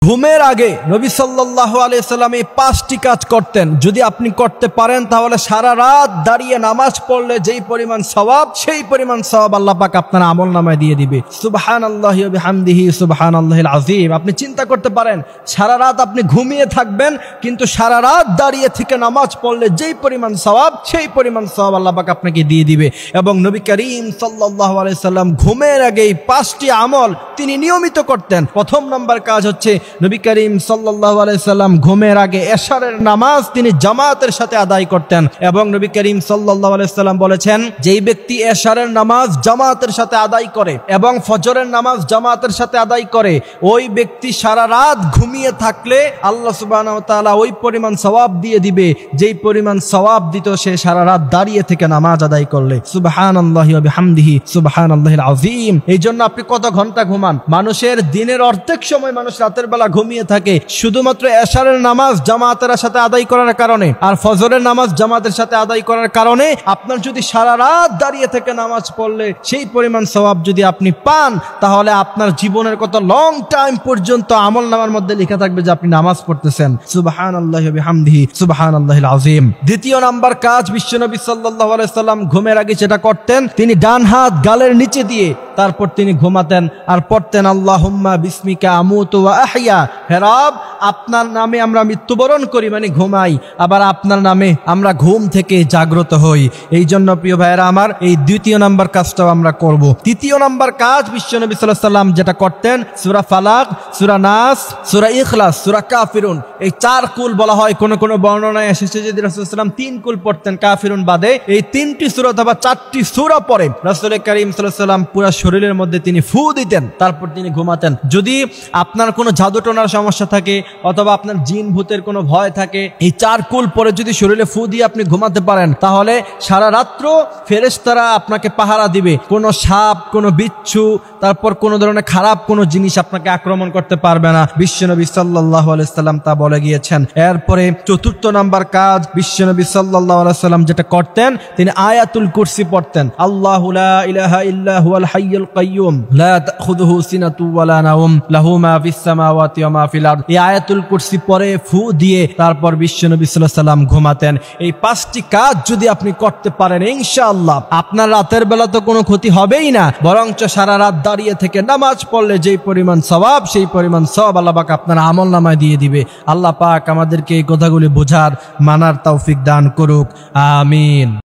ঘুমের আগে নবী সাল্লাল্লাহু আলাইহি সাল্লাম এই 5টি কাজ করতেন। যদি আপনি করতে পারেন তাহলে সারা রাত দাঁড়িয়ে নামাজ পড়লে যেই পরিমাণ সওয়াব, সেই পরিমাণ সওয়াব আল্লাহ পাক আপনার আমলনামায় দিয়ে দিবে। সুবহানাল্লাহি ওয়া বিহামদিহি সুবহানাল্লাহিল আযীম। আপনি চিন্তা করতে পারেন, সারা রাত আপনি ঘুমিয়ে থাকবেন, কিন্তু সারা রাত দাঁড়িয়ে থেকে নামাজ পড়লে যেই পরিমাণ সওয়াব, সেই পরিমাণ সওয়াব আল্লাহ পাক আপনাকে দিয়ে দিবে। এবং নবী করিম সাল্লাল্লাহু আলাইহি সাল্লাম ঘুমের আগে এই 5টি আমল তিনি নিয়মিত করতেন। প্রথম নাম্বার কাজ হচ্ছে নবী করিম সাল্লাল্লাহু আলাইহি সাল্লাম ঘুমের আগে এশারের নামাজ তিনি জামাতের সাথে আদায় করতেন। এবং নবী করিম সাল্লাল্লাহু আলাইহি সাল্লাম বলেছেন, যেই ব্যক্তি এশারের নামাজ জামাতের সাথে আদায় করে এবং ফজরের নামাজ জামাতের সাথে আদায় করে, ওই ব্যক্তি সারা রাত ঘুমিয়ে থাকলে আল্লাহ সুবহানাহু ওয়া তাআলা ওই পরিমাণ সওয়াব দিয়ে দিবে যেই পরিমাণ সওয়াব দিত সে সারা রাত দাঁড়িয়ে থেকে নামাজ আদায় করলে। সুবহানাল্লাহি ওয়া বিহামদিহি সুবহানাল্লাহিল আযীম। এই জন্য আপনি কত ঘন্টা ঘুমান? মানুষের দিনের অর্ধেক সময় মানুষ রাতের বেলা ঘুমিয়ে থাকে, শুধুমাত্র এশারের নামাজ জামাতের সাথে আদায় করার কারণে আর ফজরের নামাজ জামাতের সাথে আদায় করার কারণে। আপনার যদি সারা রাত দাঁড়িয়ে থেকে নামাজ পড়লে সেই পরিমাণ সওয়াব যদি আপনি পান, তাহলে আপনার জীবনের কত লং টাইম পর্যন্ত আমলনামার মধ্যে লেখা থাকবে যে আপনি নামাজ পড়তেছেন। সুবহানাল্লাহি ওয়া বিহামদিহি সুবহানাল্লাহিল আযীম। দ্বিতীয় নাম্বার কাজ বিশ্বনবী সাল্লাল্লাহু আলাইহি সাল্লাম ঘুমের আগে যেটা করতেন, তিনি ডান হাত গালের নিচে দিয়ে তারপর তিনি ঘুমাতেন আর পড়তেন আল্লাহুম্মা বিসমিকা আমুতু ওয়া আহইয়া। হে রব, আপনার নামে আমরা মৃত্যুবরণ করি মানে ঘুমাই, আবার আপনার নামে আমরা ঘুম থেকে জাগ্রত হই। এই জন্য প্রিয় ভাইয়েরা আমার, এই দ্বিতীয় নাম্বার কাজটাও আমরা করব। তৃতীয় নাম্বার কাজ বিশ্বনবী সাল্লাল্লাহু আলাইহি সাল্লাম যেটা করতেন, সূরা ফালাক, সূরা নাস, সূরা ইখলাস, সূরা কাফিরুন, এই 4 কুল বলা হয়। কোন কোন বর্ণনায় এসেছে যে রাসূল সাল্লাল্লাহু আলাইহি ওয়াসাল্লাম 3 কুল পড়তেন কাফিরুন বাদে। এই 3টি সূরা অথবা 4টি সূরা পড়ে রাসূল করিম সাল্লাল্লাহু আলাইহি ওয়াসাল্লাম পুরো শরীরের মধ্যে তিনি ফু দিতেন, তারপর তিনি ঘুমাতেন। যদি আপনার কোনো জাদুটোনার সমস্যা থাকে অথবা আপনার জিন ভূতের কোনো ভয় থাকে, এই 4 কুল পরে যদি শরীরে ফু দিয়ে আপনি ঘুমাতে পারেন, তাহলে সারা রাত্র ফেরেশতারা আপনাকে পাহারা দিবে। কোনো সাপ, কোনো বিচ্ছু, তারপর কোনো ধরনের খারাপ কোনো জিনিস আপনাকে আক্রমণ করতে পারবে না। বিশ্বনবী সাল্লাল্লাহু আলাইহি সাল্লাম তা বলে গিয়েছেন। এরপরে চতুর্থ নাম্বার কাজ বিশ্বনবী সাল্লাল্লাহু আলাইহি সাল্লাম যেটা করতেন, তিনি আয়াতুল কুরসি পড়তেন। আল্লাহু লা ইলাহা ইল্লা হুয়াল হাইয়ুল কাইয়্যুম লা তাখুযুহু সিনাতু ওয়া লা নাওম লাহু মা ফিস সামাওয়াতি ওয়া মা ফিল আরদ। এই আয়াতুল কুরসি পড়ে ফু দিয়ে তারপর বিশ্বনবী সাল্লাল্লাহু আলাইহি সাল্লাম ঘুমাতেন। এই 5টি কাজ যদি আপনি করতে পারেন, ইনশাআল্লাহ আপনার রাতের বেলা তো কোনো ক্ষতি হবেই না, বরঞ্চ সারা রাত দাঁড়িয়ে থেকে নামাজ পড়লে যেই পরিমাণ সওয়াব, সেই পরিমাণ সওয়াব আল্লাহ পাক আপনার আমলনামায় দিয়ে দিবে। আল্লাহ পাক আমাদেরকে এই কথাগুলি বোঝার, মানার তৌফিক দান করুক। আমিন।